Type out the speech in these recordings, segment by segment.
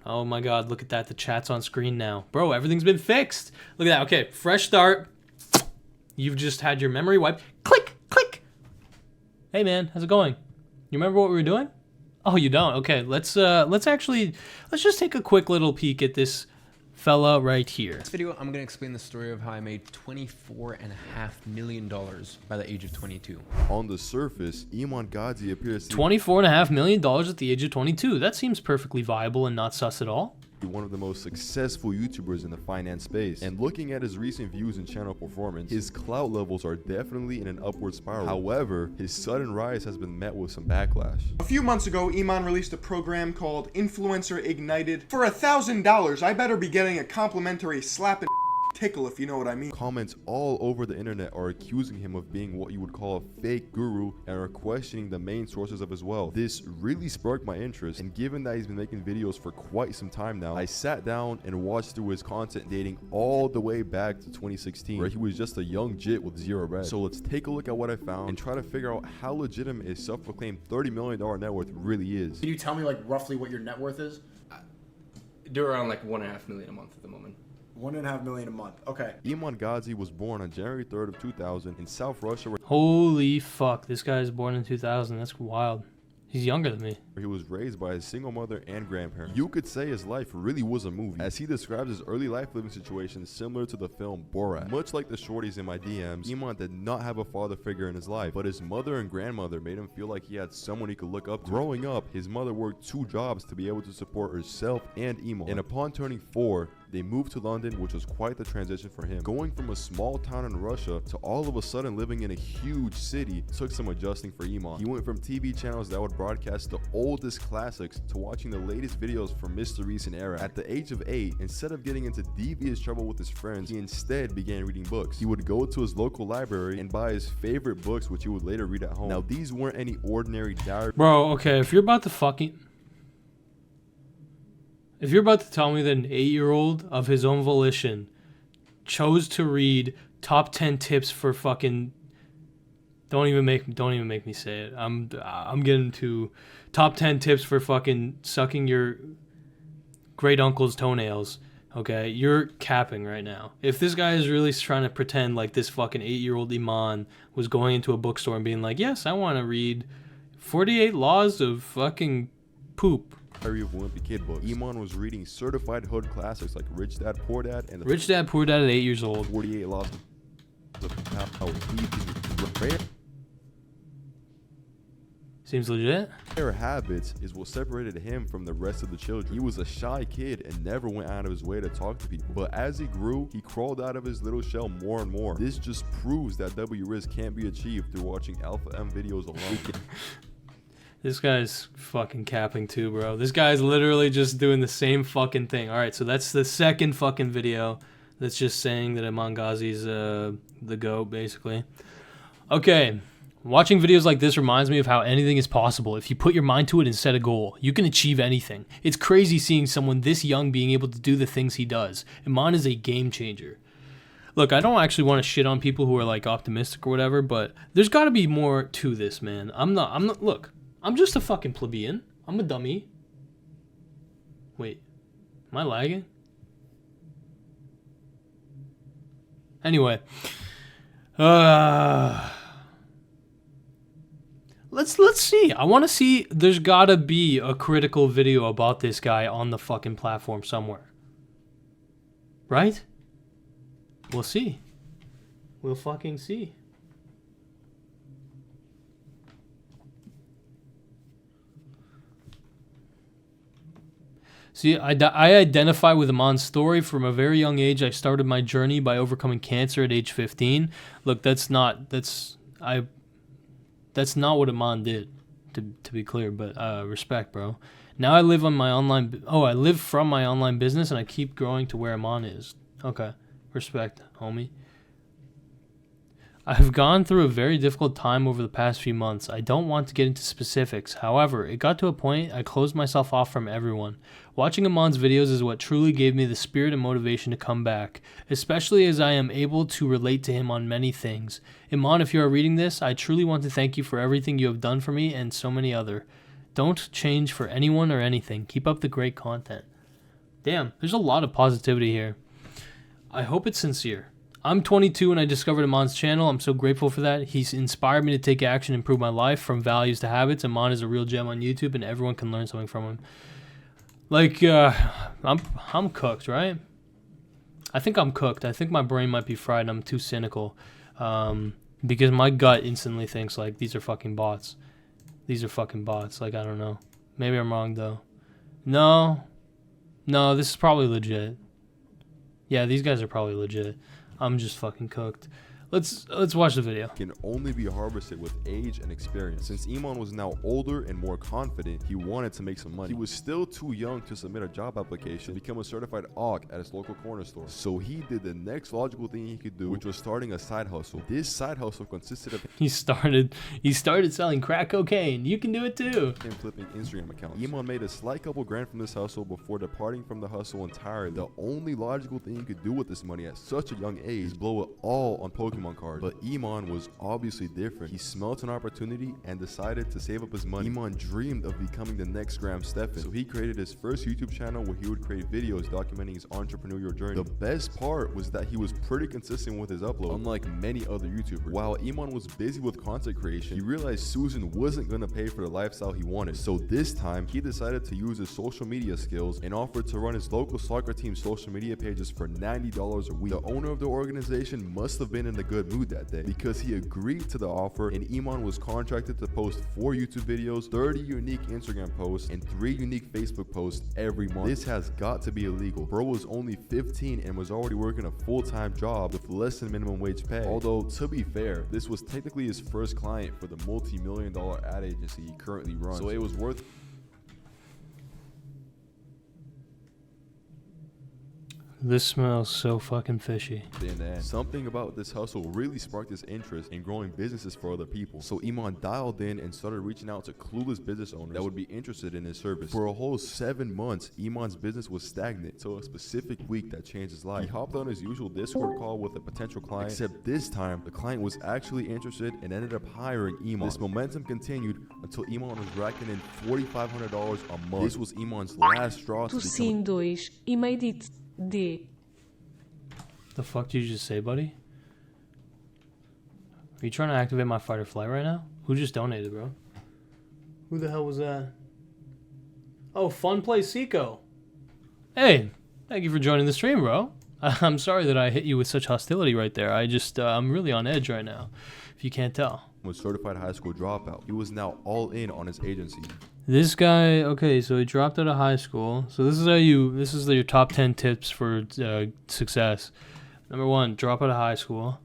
Oh my god, look at that. The chat's on screen now. Bro, everything's been fixed. Look at that. Okay, fresh start. You've just had your memory wiped. Click, click. Hey man, how's it going? You remember what we were doing? Oh, you don't? Okay, let's just take a quick little peek at this fella right here. In this video, I'm going to explain the story of how I made $24.5 million by the age of 22. On the surface, Iman Ghadzi appears to $24.5 million at the age of 22. That seems perfectly viable and not sus at all. be one of the most successful YouTubers in the finance space. And looking at his recent views and channel performance, his clout levels are definitely in an upward spiral. However, his sudden rise has been met with some backlash. A few months ago, Iman released a program called Influencer Ignited. For $1,000, I better be getting a complimentary slap and tickle, if you know what I mean. Comments all over the internet are accusing him of being what you would call a fake guru and are questioning the main sources of his wealth. This really sparked my interest, and given that he's been making videos for quite some time now, I sat down and watched through his content dating all the way back to 2016, where he was just a young jit with zero bread. So let's take a look at what I found and try to figure out how legitimate his self-proclaimed $30 million net worth really is. Can you tell me like roughly what your net worth is? Do around like $1.5 million a month at the moment. $1.5 million a month. Okay. Iman Ghadzi was born on January 3rd of 2000 in South Russia, where Holy fuck, this guy is born in 2000. That's wild. He's younger than me. he was raised by his single mother and grandparents. You could say his life really was a movie, as he describes his early life living situation similar to the film Borat. Much like the shorties in my DMs, Iman did not have a father figure in his life, but his mother and grandmother made him feel like he had someone he could look up to. Growing up, his mother worked 2 jobs to be able to support herself and Iman, and upon turning 4, they moved to London, which was quite the transition for him. Going from a small town in Russia to all of a sudden living in a huge city took some adjusting for Iman. He went from TV channels that would broadcast the oldest classics to watching the latest videos from Mr. Recent Era. At the age of 8, instead of getting into devious trouble with his friends, he instead began reading books. He would go to his local library and buy his favorite books, which he would later read at home. Now, these weren't any ordinary diary. Bro, okay, if you're about to tell me that an 8-year-old of his own volition chose to read top 10 tips for fucking, don't even make me say it. I'm getting to top 10 tips for fucking sucking your great uncle's toenails. Okay, you're capping right now. If this guy is really trying to pretend like this fucking 8-year-old Iman was going into a bookstore and being like, yes, I want to read 48 laws of fucking poop. Of Wimpy Kid books. Iman was reading certified hood classics like Rich Dad Poor Dad and the Rich Dad Poor Dad at 8 years old. 48 Laws of Power. Seems legit. Their habits is what separated him from the rest of the children. He was a shy kid and never went out of his way to talk to people. But as he grew, he crawled out of his little shell more and more. This just proves that W-Riz can't be achieved through watching Alpha M videos alone. This guy's fucking capping too, bro. This guy's literally just doing the same fucking thing. All right, so that's the second fucking video that's just saying that Iman Ghadzi's the GOAT, basically. Okay, watching videos like this reminds me of how anything is possible. If you put your mind to it and set a goal, you can achieve anything. It's crazy seeing someone this young being able to do the things he does. Iman is a game changer. Look, I don't actually want to shit on people who are like optimistic or whatever, but there's got to be more to this, man. Look, I'm just a fucking plebeian. I'm a dummy. Wait, am I lagging? Anyway, let's see. I want to see. There's gotta be a critical video about this guy on the fucking platform somewhere, right? We'll see. We'll fucking see. See, I identify with Iman's story. From a very young age, I started my journey by overcoming cancer at age 15. Look, that's not what Iman did, to be clear, but respect, bro. Now I live from my online business, and I keep growing to where Iman is. Okay, respect, homie. I have gone through a very difficult time over the past few months. I don't want to get into specifics. However, it got to a point I closed myself off from everyone. Watching Iman's videos is what truly gave me the spirit and motivation to come back, especially as I am able to relate to him on many things. Iman, if you are reading this, I truly want to thank you for everything you have done for me and so many other. Don't change for anyone or anything. Keep up the great content. Damn, there's a lot of positivity here. I hope it's sincere. I'm 22 and I discovered Iman's channel. I'm so grateful for that. He's inspired me to take action and improve my life from values to habits. Iman is a real gem on YouTube and everyone can learn something from him. Like, I'm cooked, right? I think I'm cooked. I think my brain might be fried and I'm too cynical. Because my gut instantly thinks, like, these are fucking bots. These are fucking bots. Like, I don't know. Maybe I'm wrong, though. No, this is probably legit. Yeah, these guys are probably legit. I'm just fucking cooked. Let's watch the video. Can only be harvested with age and experience. Since Iman was now older and more confident, he wanted to make some money. He was still too young to submit a job application and become a certified AUK at his local corner store. So he did the next logical thing he could do, which was starting a side hustle. This side hustle consisted of He started selling crack cocaine. You can do it too. him flipping Instagram accounts. Iman made a slight couple grand from this hustle before departing from the hustle entirely. The only logical thing he could do with this money at such a young age is blow it all on Pokemon cards. But Iman was obviously different. He smelt an opportunity and decided to save up his money. Iman dreamed of becoming the next Graham Stephan, so he created his first YouTube channel where he would create videos documenting his entrepreneurial journey. The best part was that he was pretty consistent with his upload, unlike many other YouTubers. While Iman was busy with content creation, he realized Susan wasn't gonna pay for the lifestyle he wanted. So this time, he decided to use his social media skills and offered to run his local soccer team's social media pages for $90 a week. The owner of the organization must have been in a good mood that day because he agreed to the offer, and Iman was contracted to post 4 YouTube videos, 30 unique Instagram posts, and 3 unique Facebook posts every month. This has got to be illegal. Bro was only 15 and was already working a full-time job with less than minimum wage pay. Although, to be fair, this was technically his first client for the multi-million-dollar ad agency he currently runs, so it was worth. This smells so fucking fishy. Something about this hustle really sparked his interest in growing businesses for other people. So Iman dialed in and started reaching out to clueless business owners that would be interested in his service. For a whole 7 months, Iman's business was stagnant till a specific week that changed his life. He hopped on his usual Discord call with a potential client, except this time the client was actually interested and ended up hiring Iman. This momentum continued until Iman was racking in $4,500 a month. This was Iman's last straw to become dois e meio de The fuck did you just say, buddy? Are you trying to activate my fight or flight right now? Who just donated, bro? Who the hell was that? Oh, Fun Play Seco. Hey, thank you for joining the stream, bro. I'm sorry that I hit you with such hostility right there. I'm really on edge right now, if you can't tell. was certified high school dropout. He was now all in on his agency. This guy, okay, so he dropped out of high school. So this is your top 10 tips for success. Number 1, drop out of high school.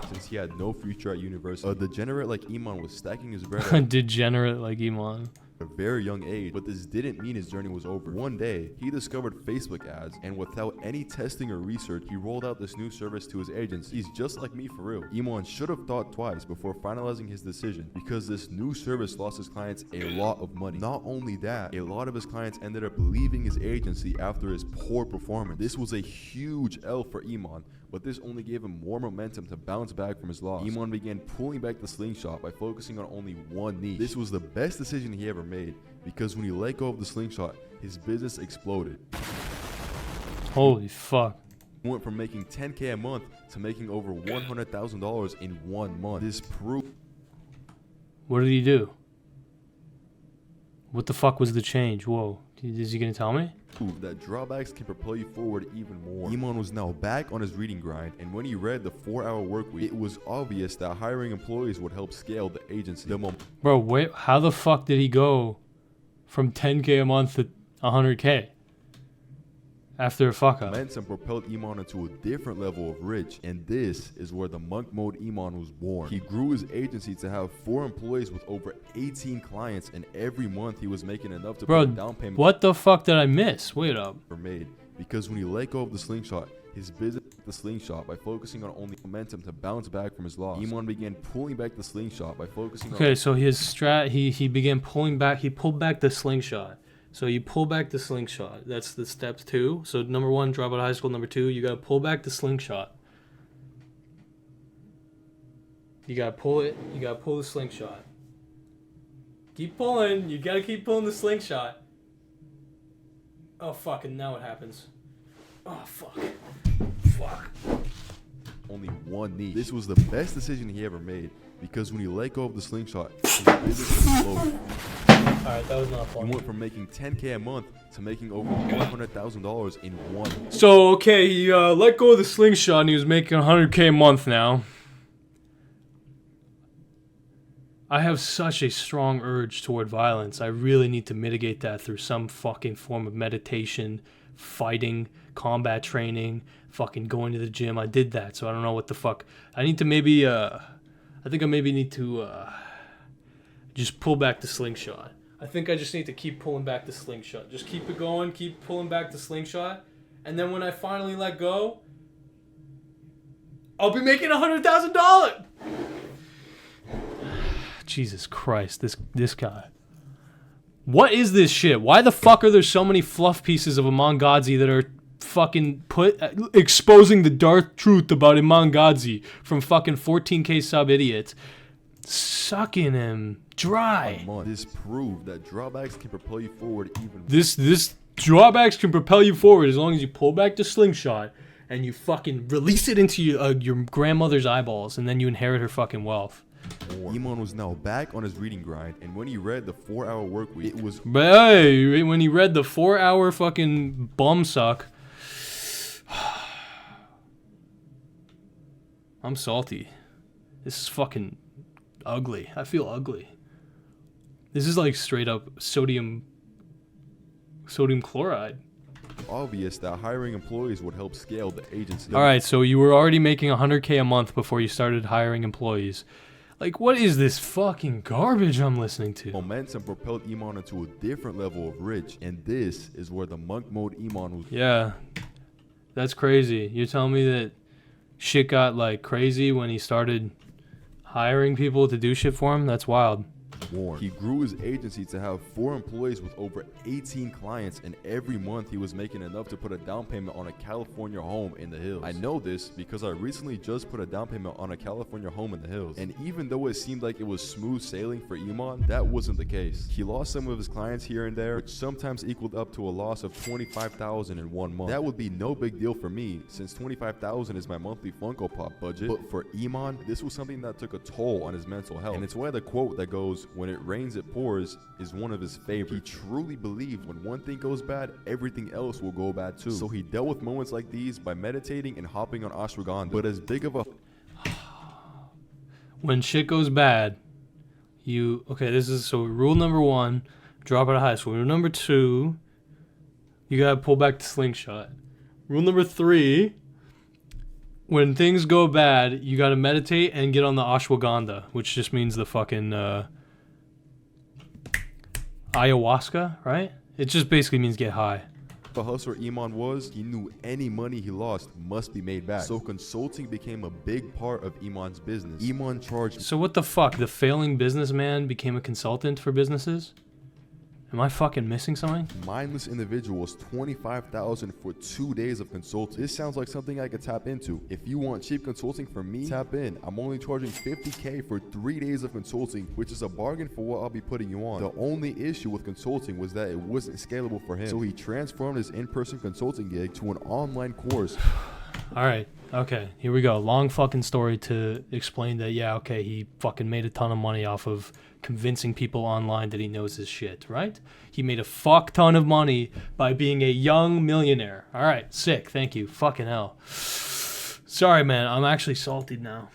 Since he had no future at university, a degenerate like Iman was stacking his bread Degenerate like Iman. at a very young age, but this didn't mean his journey was over. One day, he discovered Facebook ads, and without any testing or research, he rolled out this new service to his agency. He's just like me for real. Iman should have thought twice before finalizing his decision, because this new service lost his clients a lot of money. Not only that, a lot of his clients ended up leaving his agency after his poor performance. This was a huge L for Iman, but this only gave him more momentum to bounce back from his loss. Iman began pulling back the slingshot by focusing on only one niche. This was the best decision he ever made, because when he let go of the slingshot, his business exploded. Holy fuck. He went from making $10K a month to making over $100,000 in 1 month. This proved... What did he do? What the fuck was the change? Whoa. Is he gonna tell me? that drawbacks can propel you forward even more. Iman was now back on his reading grind, and when he read the 4-hour workweek, it was obvious that hiring employees would help scale the agency. Bro, wait, how the fuck did he go from 10K a month to 100K after a fuck up? Momentum propelled Iman into a different level of rich, and this is where the monk mode Iman was born. He grew his agency to have 4 employees with over 18 clients, and every month he was making enough to put a down payment. What the fuck did I miss? Wait up. Made, because when he let go of the slingshot, his business the slingshot by focusing on only momentum to bounce back from his loss. Iman began pulling back the slingshot by focusing on... Okay, so his strat, he began pulling back, he pulled back the slingshot. So you pull back the slingshot. That's the steps 2. So number 1, drop out of high school. Number 2, you gotta pull back the slingshot. You gotta pull it. You gotta pull the slingshot. Keep pulling. You gotta keep pulling the slingshot. Oh, fuck, and now what happens? Oh, fuck. Fuck. Only one knee. This was the best decision he ever made because when he let go of the slingshot, his business exploded. Alright, that was not He funny. went from making $10K a month to making over $100,000 in one. So, okay, he let go of the slingshot and he was making $100K a month now. I have such a strong urge toward violence. I really need to mitigate that through some fucking form of meditation, fighting, combat training, fucking going to the gym. I did that, so I don't know what the fuck. I need to maybe, I think I maybe need to just pull back the slingshot. I think I just need to keep pulling back the slingshot. Just keep it going, keep pulling back the slingshot. And then when I finally let go, I'll be making $100,000. Jesus Christ, this guy. What is this shit? Why the fuck are there so many fluff pieces of Iman Ghadzi that are fucking exposing the dark truth about Iman Ghadzi from fucking 14K sub idiots? Sucking him dry. This proved that drawbacks can propel you forward even. This drawbacks can propel you forward as long as you pull back the slingshot and you fucking release it into your grandmother's eyeballs, and then you inherit her fucking wealth. Iman was now back on his reading grind, and when he read the 4-hour work week, it was. But hey, when he read the 4-hour fucking bum suck, I'm salty. This is fucking ugly. I feel ugly. This is like straight up sodium chloride. Obvious that hiring employees would help scale the agency. All right, so you were already making $100K a month before you started hiring employees. Like, what is this fucking garbage I'm listening to? Momentum propelled Iman into a different level of rich, and this is where the monk mode Iman was. Yeah, that's crazy. You're telling me that shit got like crazy when he started hiring people to do shit for him? That's wild. Born. He grew his agency to have 4 employees with over 18 clients, and every month he was making enough to put a down payment on a California home in the hills. I know this because I recently just put a down payment on a California home in the hills, and even though it seemed like it was smooth sailing for Iman, that wasn't the case. He lost some of his clients here and there, which sometimes equaled up to a loss of $25,000 in 1 month. That would be no big deal for me since $25,000 is my monthly Funko Pop budget, but for Iman, this was something that took a toll on his mental health, and it's why the quote that goes, "When it rains, it pours," is one of his favorites. He truly believed when one thing goes bad, everything else will go bad too. So he dealt with moments like these by meditating and hopping on ashwagandha. But as big of a When shit goes bad, this is so rule number 1, drop out of high school. Rule number 2, you gotta pull back the slingshot. Rule number 3, when things go bad, you gotta meditate and get on the ashwagandha, which just means the fucking ayahuasca, right? It just basically means get high. the hustler Iman was, he knew any money he lost must be made back. So consulting became a big part of Iman's business. Iman charged. So what the fuck? The failing businessman became a consultant for businesses? Am I fucking missing something? Mindless individuals $25,000 for 2 days of consulting. This sounds like something I could tap into. If you want cheap consulting from me, tap in. I'm only charging $50K for 3 days of consulting, which is a bargain for what I'll be putting you on. The only issue with consulting was that it wasn't scalable for him. So he transformed his in-person consulting gig to an online course. All right. Okay. Here we go. Long fucking story to explain that, yeah, okay, he fucking made a ton of money off of convincing people online that he knows his shit, right? He made a fuck ton of money by being a young millionaire. All right. Sick. Thank you. Fucking hell. Sorry, man. I'm actually salty now.